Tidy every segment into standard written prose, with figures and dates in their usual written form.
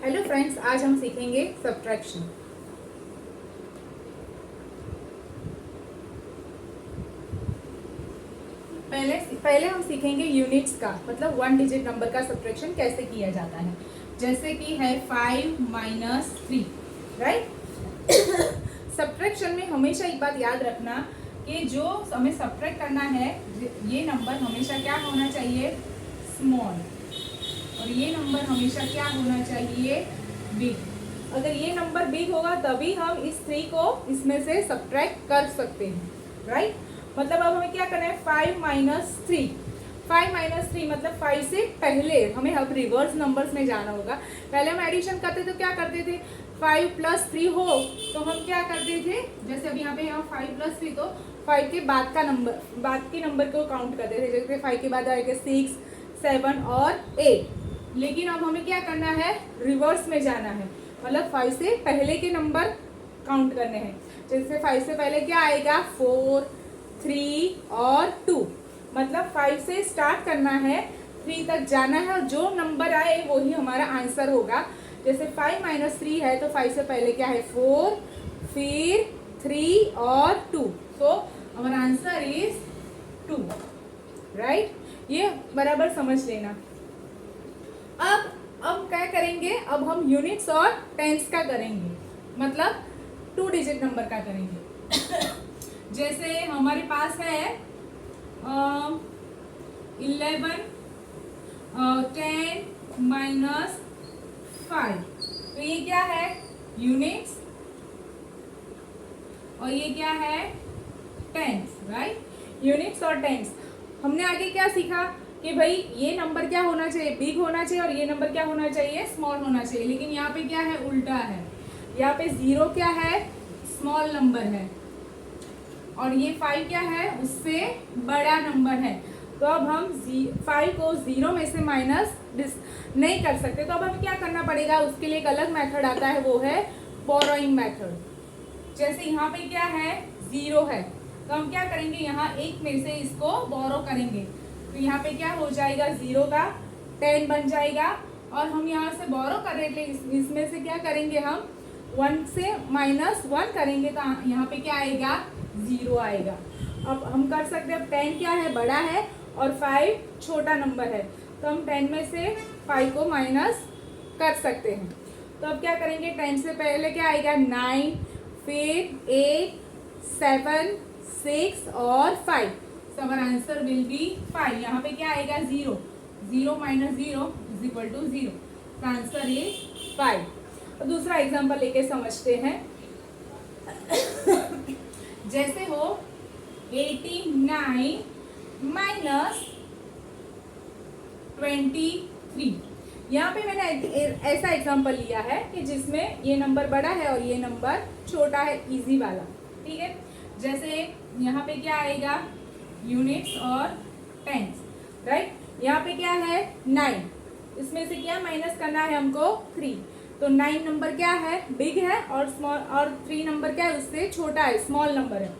Hello friends, आज हम सीखेंगे सब्ट्रैक्शन। पहले हम सीखेंगे यूनिट्स का, मतलब 1 डिजिट नंबर का सब्ट्रैक्शन कैसे किया जाता है। जैसे कि है 5 माइनस 3, राइट। सब्ट्रैक्शन में हमेशा एक बात याद रखना कि जो हमें सब्ट्रैक्ट करना है, ये नंबर हमेशा क्या होना चाहिए, स्मॉल, और ये नंबर हमेशा क्या होना चाहिए, बिग। अगर ये नंबर बिग होगा तभी हम इस 3 को इसमें से सब्ट्रैक्ट कर सकते हैं, राइट। मतलब अब हमें क्या करना है, 5 माइनस 3। 5 माइनस 3 मतलब 5 से पहले हमें अब रिवर्स नंबर्स में जाना होगा। पहले हम एडिशन करते तो क्या करते थे, 5 प्लस 3 हो तो हम क्या करते थे, जैसे अब यहाँ पे 5 प्लस 3 तो 5 के बाद का नंबर, बाद के नंबर को काउंट करते थे। जैसे 5 के बाद आएगा 6, 7 और 8। लेकिन अब हमें क्या करना है, रिवर्स में जाना है, मतलब 5 से पहले के नंबर काउंट करने हैं। जैसे 5 से पहले क्या आएगा, 4, 3 और 2। मतलब 5 से स्टार्ट करना है, 3 तक जाना है, और जो नंबर आए वही हमारा आंसर होगा। जैसे 5 माइनस 3 है तो 5 से पहले क्या है, 4, फिर 3 और 2। सो हमारा आंसर इज 2, राइट। ये बराबर समझ लेना। अब क्या करेंगे, अब हम यूनिट्स और टेंस का करेंगे, मतलब 2 डिजिट नंबर का करेंगे। जैसे हमारे पास है 11, 10 माइनस 5, तो ये क्या है, यूनिट्स, और ये क्या है, टेंस, राइट। यूनिट्स और टेंस। हमने आगे क्या सीखा कि भाई ये नंबर क्या होना चाहिए, बिग होना चाहिए, और ये नंबर क्या होना चाहिए, स्मॉल होना चाहिए। लेकिन यहाँ पे क्या है, उल्टा है। यहाँ पे 0 क्या है, स्मॉल नंबर है, और ये 5 क्या है, उससे बड़ा नंबर है। तो अब हम 5 को 0 में से माइनस नहीं कर सकते, तो अब हमें क्या करना पड़ेगा, उसके लिए एक अलग मेथड आता है, वो है बोरोइंग मेथड। जैसे यहाँ पे क्या है, 0 है, तो हम क्या करेंगे, यहाँ 1 में से इसको बोरो करेंगे, तो यहाँ पे क्या हो जाएगा, 0 का 10 बन जाएगा। और हम यहाँ से बोरो कर रहे थे, इसमें से क्या करेंगे, हम 1 से -1 करेंगे, तो यहाँ पे क्या आएगा, 0 आएगा। अब हम कर सकते हैं, अब 10 क्या है, बड़ा है, और 5 छोटा नंबर है, तो हम 10 में से 5 को माइनस कर सकते हैं। तो अब क्या करेंगे, 10 से पहले क्या आएगा, 9, फिर 8, 7, 6 और 5। So our answer will be 5. यहाँ पे क्या आएगा, 0, 0 माइनस 0 इज इक्वल टू 0। तो आंसर इज 5। तो दूसरा एग्जांपल लेके समझते हैं। जैसे हो 89 माइनस 23। यहाँ पे मैंने ऐसा एग्जांपल लिया है कि जिसमें ये नंबर बड़ा है और ये नंबर छोटा है, इजी वाला, ठीक है। जैसे यहाँ पे क्या आएगा, यूनिट्स और टेंस, राइट। यहाँ पे क्या है, 9, इसमें से क्या माइनस करना है हमको, 3। तो 9 नंबर क्या है, बिग है, और स्मॉल, और 3 नंबर क्या है, उससे छोटा है, स्मॉल नंबर है।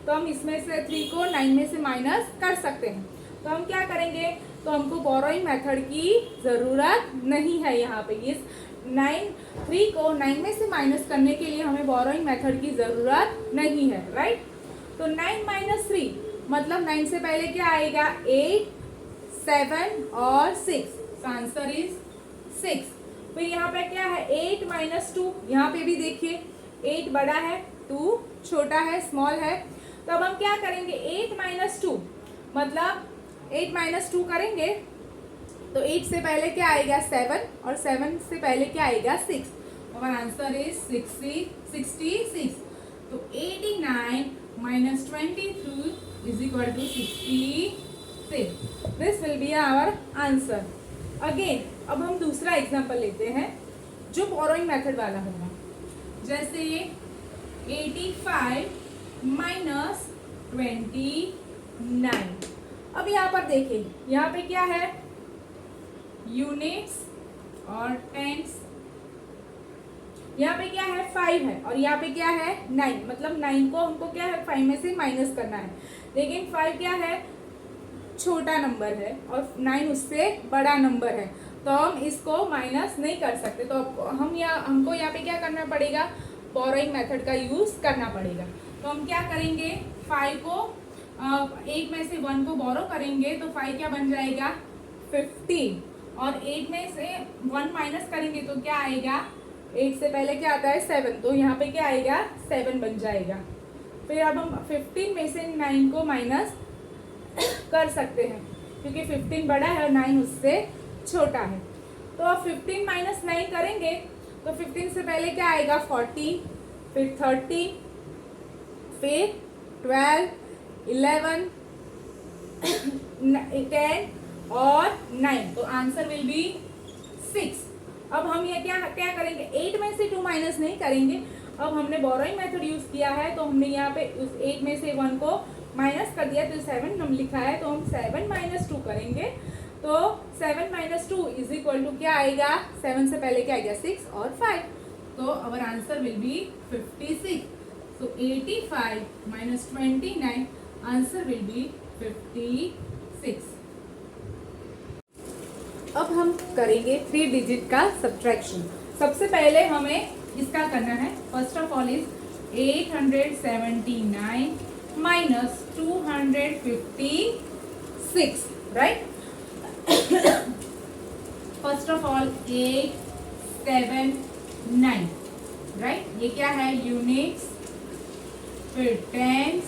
तो हम इसमें से 3 को 9 में से माइनस कर सकते हैं। तो हम क्या करेंगे, तो हमको बोरोइंग मेथड की ज़रूरत नहीं है। यहाँ पे इस 3 को 9 में से माइनस करने के लिए हमें बोरोइंग मेथड की ज़रूरत नहीं है, राइट। तो 9 माइनस 3 मतलब 9 से पहले क्या आएगा, 8, 7 और 6। Answer is 6। फिर यहाँ पे क्या है, 8 माइनस 2, यहाँ पे भी देखिए 8 बड़ा है, 2 छोटा है, स्मॉल है। तो अब हम क्या करेंगे, 8 माइनस 2 मतलब 8 माइनस 2 करेंगे, तो 8 से पहले क्या आएगा, 7, और 7 से पहले क्या आएगा, 6। हमारा आंसर इज 66। तो 89 minus 22 is equal to 66. This will be our answer. Again, अब हम दूसरा एग्जांपल लेते हैं जो बोरोइंग मेथड वाला होगा। जैसे 85 माइनस 29। अब यहाँ पर देखें, यहाँ पे क्या है, यूनिट्स और टेंस। यहाँ पे क्या है, 5 है, और यहाँ पे क्या है, 9। मतलब 9 को हमको क्या है, 5 में से माइनस करना है। लेकिन 5 क्या है, छोटा नंबर है, और 9 उससे बड़ा नंबर है। तो तो हम इसको माइनस नहीं कर सकते। तो हमको यहाँ पे क्या करना पड़ेगा, बोरोइंग मेथड का यूज करना पड़ेगा। तो हम क्या करेंगे, 5 को 8 में से 1 को बोरो करेंगे तो 5 क्या बन जाएगा 15, और 8 में से 1 माइनस करेंगे तो क्या आएगा, 8 से पहले क्या आता है 7, तो यहाँ पे क्या आएगा 7 बन जाएगा। फिर अब हम 15 में से 9 को माइनस कर सकते हैं क्योंकि 15 बड़ा है और 9 उससे छोटा है। तो अब 15 माइनस 9 करेंगे तो 15 से पहले क्या आएगा 14, फिर 30, फिर 12, 11, 10 और 9, तो आंसर विल बी 6। अब हम ये क्या करेंगे, 8 में से 2 माइनस नहीं करेंगे। अब हमने बोरोइंग मेथड यूज किया है तो हमने यहाँ पे उस 8 में से 1 को माइनस कर दिया तो 7 हम लिखा है, तो हम 7 माइनस 2 करेंगे। तो 7 माइनस 2 इज इक्वल टू क्या आएगा, 7 से पहले क्या आएगा 6 और 5, तो our answer will be 56। So 85 minus 29, answer will be 56। अब हम करेंगे 3 डिजिट का सब्ट्रैक्शन। सबसे पहले हमें इसका करना है, first of all is 879 minus 256, right. First of all 879, right, ये क्या है यूनिट्स, फिर टेंस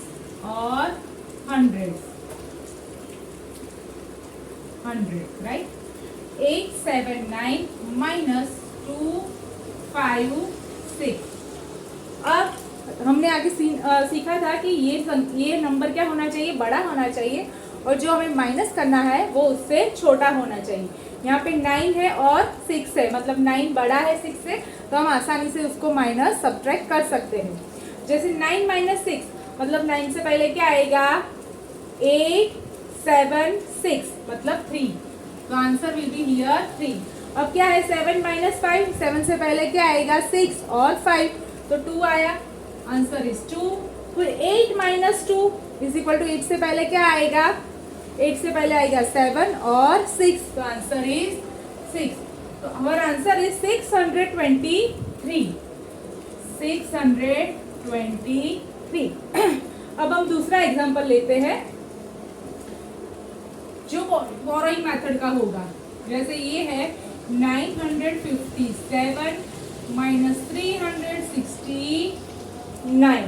और हंड्रेड्स, राइट। 879 माइनस 256। अब हमने आगे सीखा था कि ये नंबर क्या होना चाहिए, बड़ा होना चाहिए, और जो हमें माइनस करना है वो उससे छोटा होना चाहिए। यहाँ पे 9 है और 6 है, मतलब 9 बड़ा है 6 से, तो हम आसानी से उसको माइनस सब्ट्रैक्ट कर सकते हैं। जैसे 9 माइनस 6, मतलब 9 से पहले क्या आएगा 8 7 6, मतलब 3, तो आंसर विल बी हियर 3। अब क्या है 7 माइनस 5, 7 से पहले क्या आएगा 6 और 5, तो 2 आया, आंसर इज 2। फिर 8 माइनस 2 इज इक्वल टू 8 से पहले क्या आएगा, 8 से पहले आएगा 7 और 6, तो आंसर इज 6। तो हमार आंसर इज 623, 623। अब हम दूसरा एग्जांपल लेते हैं जो बोरोइंग मेथड का होगा। जैसे ये है 957 माइनस 369,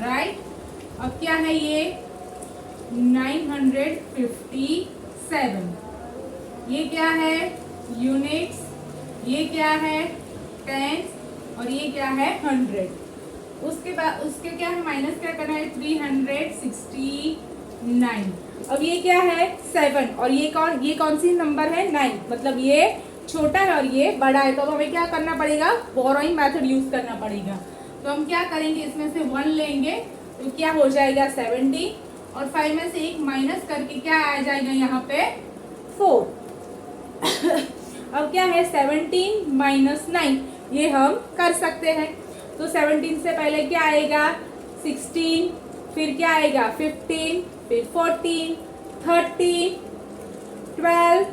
राइट। अब क्या है ये 957, ये क्या है यूनिट्स, ये क्या है टेंस, और ये क्या है 100। उसके बाद उसके क्या है माइनस क्या करना है 369। अब ये क्या है 7, और ये कौन सी नंबर है 9, मतलब ये छोटा है और ये बड़ा है, तो अब हमें क्या करना पड़ेगा, बोरोइंग मेथड यूज करना पड़ेगा। तो हम क्या करेंगे, इसमें से 1 लेंगे तो क्या हो जाएगा 70, और 5 में से 1 माइनस करके क्या आ जाएगा यहाँ पे 4। अब क्या है 17 माइनस 9, ये हम कर सकते हैं। तो 17 से पहले क्या आएगा 16, फिर क्या आएगा 15, फिर 14, 13, 12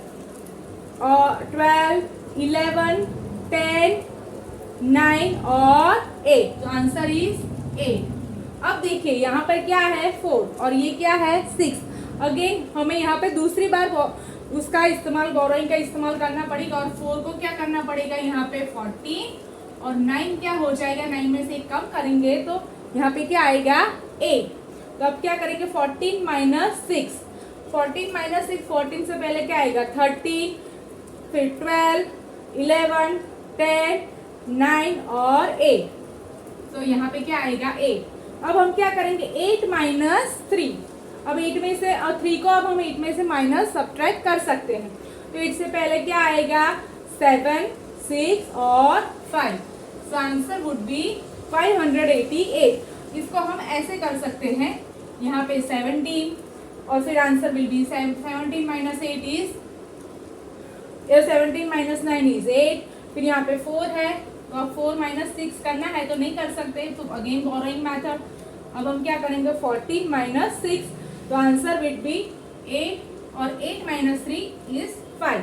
और 12, 11, 10, 9 और 8, तो आंसर इज 8। अब देखिए यहाँ पर क्या है 4 और ये क्या है 6। अगेन हमें यहाँ पे दूसरी बार उसका इस्तेमाल, बोरोइंग का इस्तेमाल करना पड़ेगा, और 4 को क्या करना पड़ेगा यहाँ पे 14, और 9 क्या हो जाएगा, 9 में से 1 कम करेंगे तो यहाँ पे क्या आएगा 8। तो अब क्या करेंगे 14 माइनस 6, 14 माइनस 6, 14 से पहले क्या आएगा 13, फिर 12, 11, 10, 9 और 8, तो यहाँ पे क्या आएगा 8। अब हम क्या करेंगे 8 माइनस 3, अब 8 में से और 3 को अब हम 8 में से माइनस सब्ट्रैक्ट कर सकते हैं। तो 8 से पहले क्या आएगा 7, 6 और 5, सो आंसर वुड बी 588। इसको हम ऐसे कर सकते हैं, यहाँ पे 17 और फिर answer will be 17 minus 8 is 17 minus 9 is 8, फिर यहाँ पे 4 है, तो अब 4 माइनस 6 करना है तो नहीं कर सकते, तो अगेन बोरोइंग मेथड। अब हम क्या करेंगे 14 माइनस 6, तो आंसर विल बी 8, और 8 माइनस 3 इज 5।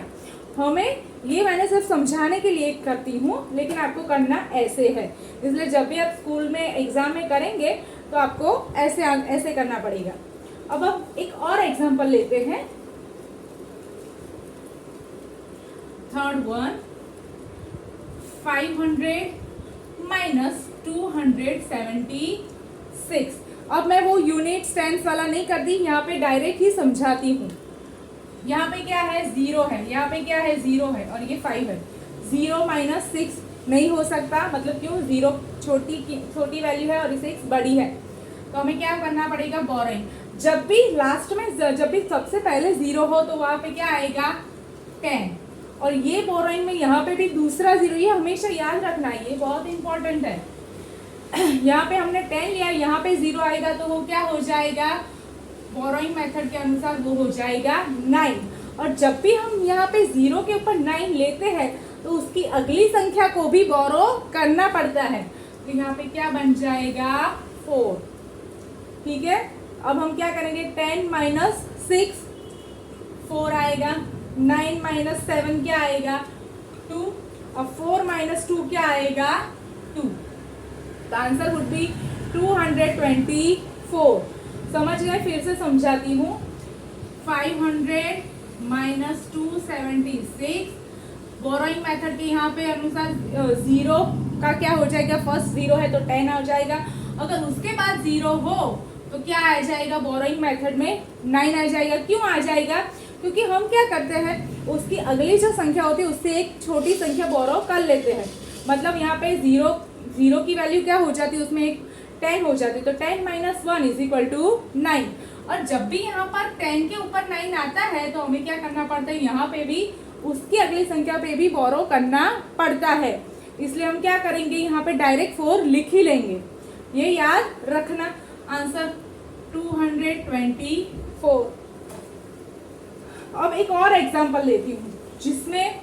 हमें ये मैंने सिर्फ समझाने के लिए करती हूँ, लेकिन आपको करना ऐसे है, इसलिए जब भी आप स्कूल में एग्जाम में करेंगे तो आपको ऐसे ऐसे करना पड़ेगा। अब हम एक और एग्जांपल लेते हैं, थर्ड वन, 500 माइनस 276। अब मैं वो यूनिट स्टैंड्स वाला नहीं करती, यहाँ पे डायरेक्ट ही समझाती हूँ। यहाँ पे क्या है, 0 है, यहाँ पे क्या है, 0 है और ये 5 है। 0 माइनस 6 नहीं हो सकता, मतलब क्यों, 0 छोटी वैल्यू है और 6 बड़ी है, तो हमें क्या करना पड़ेगा, बोरोइंग। जब भी लास्ट में, जब भी सबसे पहले 0 हो तो वहाँ पे क्या आएगा, 10, और ये बोरोइंग में यहाँ पे भी दूसरा 0, ये हमेशा याद रखना है, ये बहुत इंपॉर्टेंट है। यहाँ पे हमने 10 लिया, यहाँ पे 0 आएगा तो वो क्या हो जाएगा, बोरोइंग मेथड के अनुसार वो हो जाएगा 9। और जब भी हम यहाँ पे 0 के ऊपर 9 लेते हैं तो उसकी अगली संख्या को भी बोरो करना पड़ता है, तो यहाँ पे क्या बन जाएगा, 4। ठीक है, अब हम क्या करेंगे, 10 माइनस 6 4 आएगा, 9 माइनस 7 क्या आएगा, 2, अब 4 माइनस 2 क्या आएगा, 2। The answer would B 224। समझ गए, फिर से समझाती हूँ। 500 माइनस 276, बोरोइंग मेथड के यहाँ पे अनुसार 0 का क्या हो जाएगा, फर्स्ट 0 है तो 10 आ जाएगा, अगर उसके बाद 0 हो तो क्या आ जाएगा, बोरोइंग मेथड में 9 आ जाएगा। क्यों आ जाएगा, क्योंकि हम क्या करते हैं, उसकी अगली जो संख्या होती है उससे एक छोटी संख्या बोरो कर लेते हैं, मतलब यहाँ पे 0 की वैल्यू क्या हो जाती है, उसमें एक 10 हो जाती है, तो 10 माइनस 1 इज इक्वल टू 9। और जब भी यहाँ पर 10 के ऊपर 9 आता है तो हमें क्या करना पड़ता है, यहाँ पे भी उसकी अगली संख्या पे भी बोरो करना पड़ता है, इसलिए हम क्या करेंगे, यहाँ पे डायरेक्ट 4 लिख ही लेंगे, ये याद रखना। आंसर 224। अब एक और एग्जांपल लेती हूँ जिसमें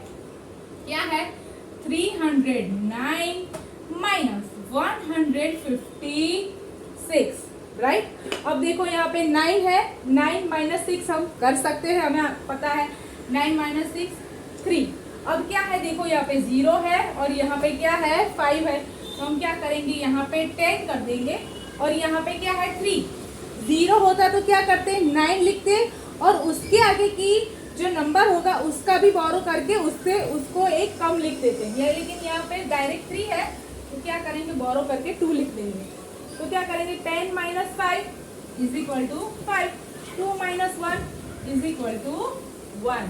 क्या है, 309 माइनस 156, राइट। अब देखो यहाँ पे 9 है, 9 माइनस 6 हम कर सकते हैं, हमें पता है, 9 माइनस 6 3। अब क्या है, देखो यहाँ पे 0 है और यहाँ पे क्या है, 5 है, तो हम क्या करेंगे, यहाँ पे 10 कर देंगे और यहाँ पे क्या है, 3। 0 होता तो क्या करते हैं, 9 लिखते और उसके आगे की जो नंबर होगा उसका भी बोरो करके उससे उसको एक कम लिख देते हैं, या लेकिन यहाँ पे डायरेक्ट 3 है तो क्या करेंगे, बोरो करके 2 लिख देंगे, तो क्या करेंगे, 10 minus 5 is equal to 5, 2 minus 1 is equal to 1।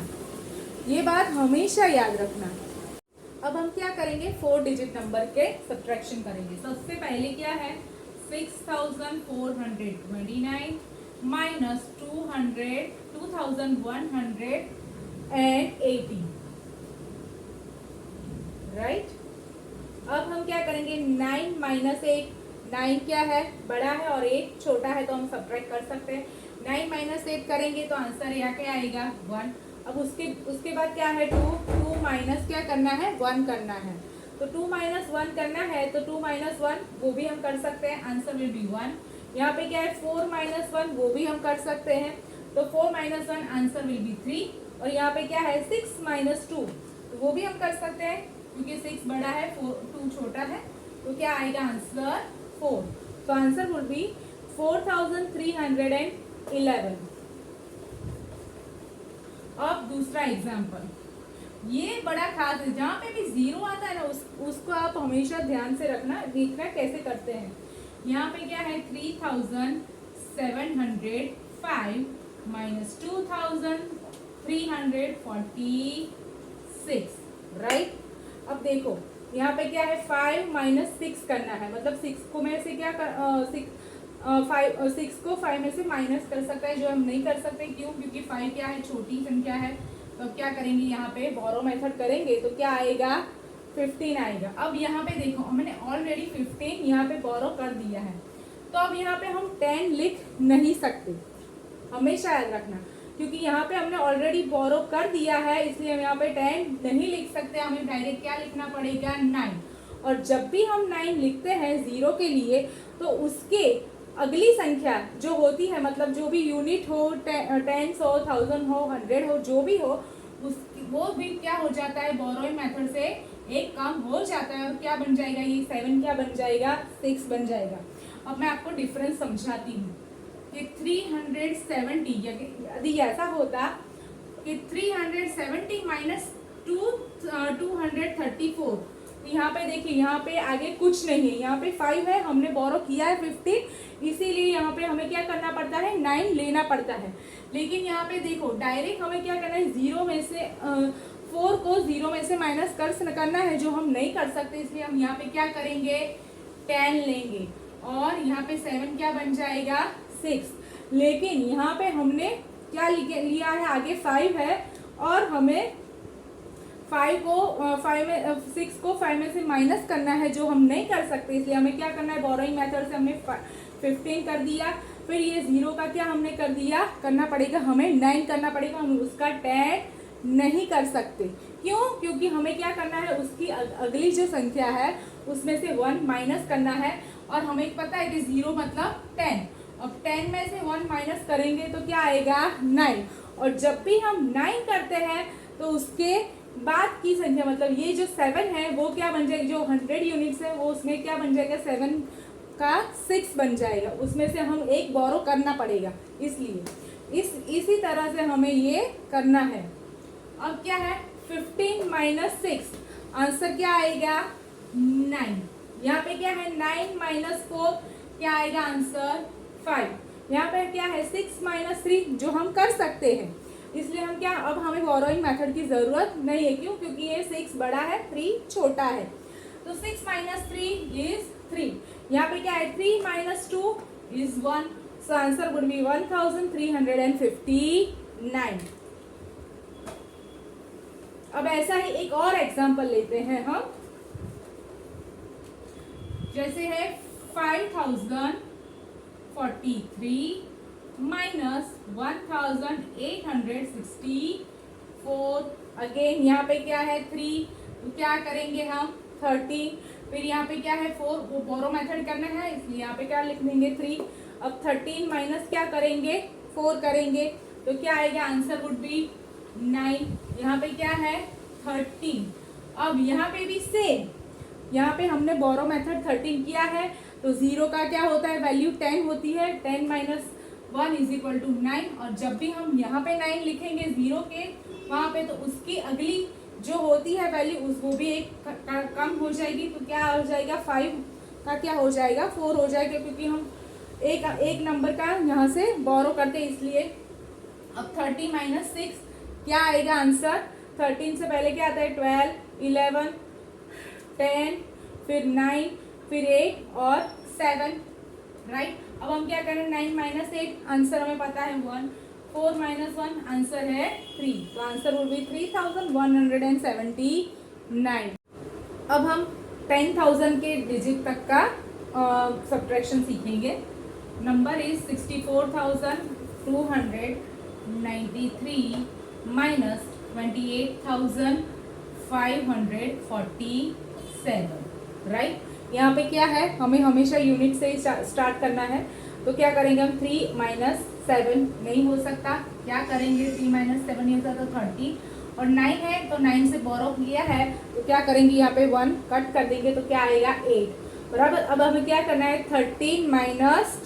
ये बात हमेशा याद रखना। अब हम क्या करेंगे, 4 डिजिट नंबर के सब्ट्रैक्शन करेंगे। सबसे पहले क्या है, 6429 माइनस 2180, राइट। अब हम क्या करेंगे, 9 माइनस 8, 9 क्या है, बड़ा है और 8 छोटा है, तो हम सब्ट्रैक्ट कर सकते हैं। 9 माइनस 8 करेंगे तो आंसर यहाँ क्या आएगा, 1। अब उसके बाद क्या है, 2 माइनस क्या करना है, 1 करना है, तो 2 माइनस 1 करना है, तो 2 माइनस 1 वो भी हम कर सकते हैं, आंसर विल बी 1। यहाँ पे क्या है, 4 माइनस 1 वो भी हम कर सकते हैं, तो 4 माइनस 1 आंसर विल बी 3। और यहाँ पे क्या है, 6 माइनस 2 तो वो भी हम कर सकते हैं, क्योंकि 6 बड़ा है, 2 छोटा है, तो क्या आएगा, आंसर 4। तो आंसर विल बी 4311। अब दूसरा एग्जाम्पल, ये बड़ा खास है, जहाँ पे भी 0 आता है ना उसको आप हमेशा ध्यान से रखना, देखना कैसे करते हैं। यहाँ पे क्या है, 3705 माइनस 2346, राइट। अब देखो यहाँ पे क्या है, 5 माइनस 6 करना है, मतलब 6 को में से क्या कर 6 को 5 में से माइनस कर सकता है, जो हम नहीं कर सकते, क्यों, क्योंकि 5 क्या है, छोटी संख्या है। तो अब क्या करेंगे, यहाँ पे बोरो मेथड करेंगे तो क्या आएगा, 15 आएगा। अब यहाँ पे देखो मैंने ऑलरेडी 15 यहाँ पे बोरो कर दिया है, तो अब यहाँ पे हम 10 लिख नहीं सकते, हमेशा याद रखना, क्योंकि यहाँ पे हमने ऑलरेडी बोरो कर दिया है, इसलिए हम यहाँ पे 10 नहीं लिख सकते, हमें डायरेक्ट क्या लिखना पड़ेगा, 9। और जब भी हम 9 लिखते हैं 0 के लिए, तो उसके अगली संख्या जो होती है, मतलब जो भी यूनिट हो, 10 हो, 1000 हो, 100 हो, जो भी हो, वो भी क्या हो जाता है, बोरोइंग मेथड से एक कम हो जाता है और क्या बन जाएगा, ये 7 क्या बन जाएगा, 6 बन जाएगा। अब मैं आपको डिफरेंस समझाती हूँ कि 370 यदि ऐसा होता कि 370 माइनस 234, यहाँ पे देखिए, यहाँ पे आगे कुछ नहीं है, यहाँ पे 5 है, हमने बोरो किया है 15, इसीलिए यहाँ पे हमें क्या करना पड़ता है, 9 लेना पड़ता है। लेकिन यहाँ पे देखो डायरेक्ट हमें क्या करना है, 0 में से 4 को 0 में से माइनस करना है, जो हम नहीं कर सकते, इसलिए हम यहाँ पे क्या करेंगे, 10 लेंगे और यहाँ पे 7 क्या बन जाएगा, 6। लेकिन यहाँ पे हमने क्या लिया है, आगे 5 है और हमें 6 को 5 में से माइनस करना है, जो हम नहीं कर सकते, इसलिए हमें क्या करना है, बोरोइंग मेथड से हमने 15 कर दिया। फिर ये 0 का क्या हमने कर दिया, करना पड़ेगा हमें 9 करना पड़ेगा, हम उसका 10 नहीं कर सकते। क्यों? क्योंकि हमें क्या करना है, उसकी अगली जो संख्या है उसमें से 1 माइनस करना है और हमें पता है कि 0 मतलब 10। अब 10 में से 1 माइनस करेंगे तो क्या आएगा, 9। और जब भी हम 9 करते हैं तो उसके बाद की संख्या मतलब ये जो 7 है वो क्या बन जाएगी, जो 100 यूनिट्स है वो उसमें क्या बन जाएगा, 7 का 6 बन जाएगा, उसमें से हम एक बोरो करना पड़ेगा, इसलिए इसी तरह से हमें ये करना है। अब क्या है, 15 माइनस 6, आंसर क्या आएगा, 9। यहाँ पे क्या है, 9 माइनस 4 क्या आएगा, आंसर 5। यहाँ पे क्या है, 6 माइनस 3, जो हम कर सकते हैं, इसलिए हम क्या, अब हमें बोरोइंग मेथड की जरूरत नहीं है। क्यों? क्योंकि ये 6 बड़ा है, 3 छोटा है। तो 6 माइनस 3 इज 3। यहाँ पे क्या है, 3 minus 2 is 1, so answer would B 1359। अब ऐसा ही एक और एग्जांपल लेते हैं हम, जैसे है 5043 माइनस 1864। अगेन यहाँ पे क्या है, 3, तो क्या करेंगे हम, 13, फिर यहाँ पे क्या है 4, वो बोरो मेथड करना है, इसलिए यहाँ पे क्या लिख देंगे, 3। अब 13 माइनस क्या करेंगे, 4 करेंगे, तो क्या आएगा, आंसर वुड बी 9। यहाँ पे क्या है, 13। अब यहाँ पे भी सेम, यहाँ पे हमने बोरो मेथड 13 किया है, तो 0 का क्या होता है, वैल्यू 10 होती है, 10 माइनस 1 इज इक्वल टू 9। और जब भी हम यहाँ पे 9 लिखेंगे 0 के वहाँ पे, तो उसकी अगली जो होती है वैल्यू वो भी एक कम हो जाएगी, तो क्या हो जाएगा, 5 का क्या हो जाएगा, 4 हो जाएगा, क्योंकि हम एक नंबर का यहाँ से बोरो करते हैं, इसलिए। अब 30 माइनस 6 क्या आएगा, आंसर 13 से पहले क्या आता है, 12, 11, 10, फिर 9, फिर 8 और 7, राइट। अब हम क्या करें, 9 माइनस 8, आंसर हमें पता है 1, 4 माइनस 1, आंसर है 3, तो आंसर वुड बी 3179। अब हम 10,000 के डिजिट तक का सब्ट्रैक्शन सीखेंगे। Number is 64,293 minus 28,547, right. यहाँ पे क्या है, हमें हमेशा यूनिट से स्टार्ट करना है, तो क्या करेंगे हम, 3 माइनस 7 नहीं हो सकता, क्या करेंगे, 3 माइनस 7 नहीं होता, तो 30, और 9 है तो 9 से बोरो लिया है, तो क्या करेंगे, यहाँ पे 1 कट कर देंगे, तो क्या आएगा, 8, बराबर। अब हमें क्या करना है, 13 माइनस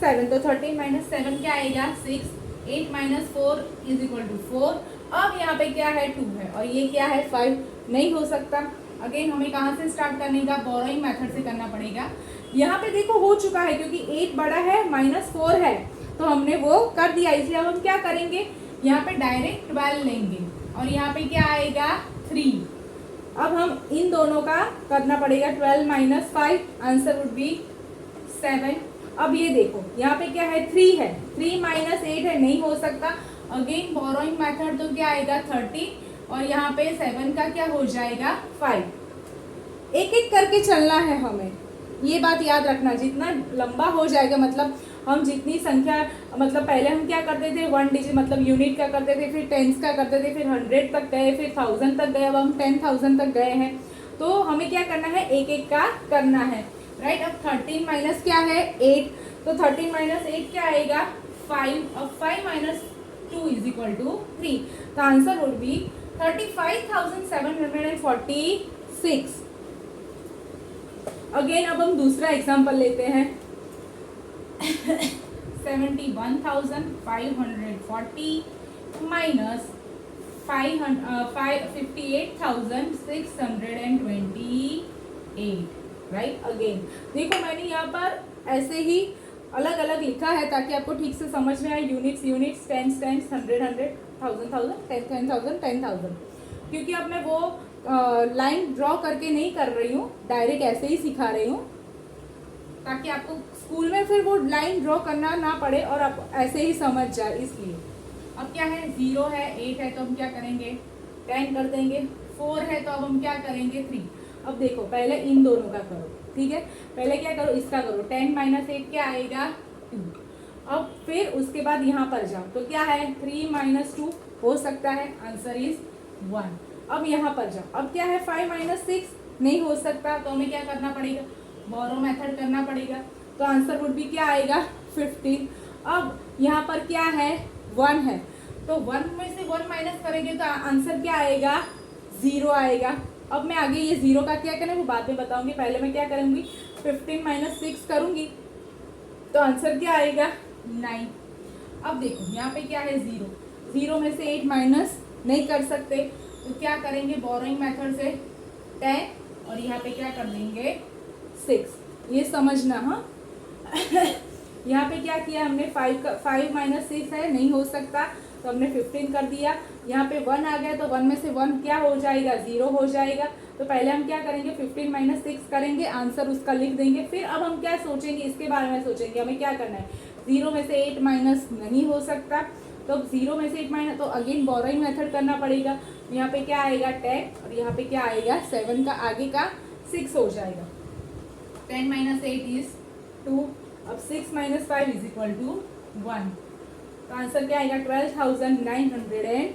7, तो 13 माइनस 7 क्या आएगा, 6, 8 माइनस 4 इज इक्वल टू 4। अब यहाँ पे क्या है, 2 है, और ये क्या है, 5, नहीं हो सकता। अगेन हमें कहाँ से स्टार्ट करने का, बोरोइंग मेथड से करना पड़ेगा। यहाँ पे देखो हो चुका है, क्योंकि 8 बड़ा है, माइनस 4 है, तो हमने वो कर दिया, इसलिए अब हम क्या करेंगे, यहाँ पे डायरेक्ट 12 लेंगे, और यहाँ पे क्या आएगा, 3। अब हम इन दोनों का करना पड़ेगा, 12 माइनस 5, आंसर वुड बी 7। अब ये देखो, यहाँ पे क्या है, 3 है, 3 माइनस 8 है, नहीं हो सकता। अगेन बोरोइंग मेथड, तो क्या आएगा, 30, और यहाँ पे 7 का क्या हो जाएगा, 5। एक एक करके चलना है हमें, ये बात याद रखना। जितना लंबा हो जाएगा, मतलब हम जितनी संख्या, मतलब पहले हम क्या करते थे, 1 डिजिट मतलब यूनिट का करते थे, फिर टेंस का करते थे, फिर 100 तक गए, फिर 1000 तक गए, अब हम 10,000 तक गए हैं, तो हमें क्या करना है, एक एक का करना है, राइट। अब 13 माइनस क्या है, 8, तो 13 माइनस 8 क्या आएगा, 5। अब 5 minus 2 is equal to 3. The answer would be 35,746. Again अब हम दूसरा एग्जाम्पल लेते हैं. 71,540 माइनस 58,628. राइट. अगेन देखो मैंने यहाँ पर ऐसे ही अलग अलग लिखा है ताकि आपको ठीक से समझ में आए. Units, tens, 100, 1000, 10,000, 10,000. क्योंकि अब मैं वो लाइन ड्रॉ करके नहीं कर रही हूँ, डायरेक्ट ऐसे ही सिखा रही हूँ ताकि आपको स्कूल में फिर वो लाइन ड्रॉ करना ना पड़े और आप ऐसे ही समझ जाए. इसलिए अब क्या है, 0 है, 8 है तो हम क्या करेंगे 10 कर देंगे. 4 है तो अब हम क्या करेंगे 3. अब देखो पहले इन दोनों का करो. ठीक है, पहले क्या करो, इसका करो. 10 माइनस 8 क्या आएगा 2. अब फिर उसके बाद यहाँ पर जाओ तो क्या है 3 माइनस 2 हो सकता है. Answer is 1. अब यहाँ पर जाओ. अब क्या है 5 माइनस 6 नहीं हो सकता तो हमें क्या करना पड़ेगा, बोरो मेथड करना पड़ेगा. तो आंसर वुड भी क्या आएगा 15. अब यहाँ पर क्या है 1 है तो 1 में से 1 माइनस करेंगे तो आंसर क्या आएगा 0 आएगा. अब मैं आगे ये 0 का क्या करें वो बाद में बताऊंगी. पहले मैं क्या करूंगी 15 माइनस 6 करूंगी तो आंसर क्या आएगा 9. अब देखो यहाँ पे क्या है 0 में से 8 माइनस नहीं कर सकते तो क्या करेंगे बोरोइंग मेथड से 10 और यहाँ पे क्या कर देंगे 6. ये समझना. हाँ यहाँ पे क्या किया हमने 5 माइनस 6 है नहीं हो सकता तो हमने 15 कर दिया. यहाँ पे 1 आ गया तो 1 में से 1 क्या हो जाएगा 0 हो जाएगा. तो पहले हम क्या करेंगे 15 माइनस 6 करेंगे, आंसर उसका लिख देंगे. फिर अब हम क्या सोचेंगे, इसके बारे में सोचेंगे हमें क्या करना है. 0 में से 8 माइनस नहीं हो सकता तो 0 में से 8 माइनस तो अगेन बोरोइंग मेथड करना पड़ेगा. यहाँ पे क्या आएगा 10 और यहाँ पे क्या आएगा 7 का आगे का 6 हो जाएगा. 10 माइनस 8 इज 2. अब 6 माइनस 5 इज इक्वल टू 1. तो आंसर क्या आएगा 12,912.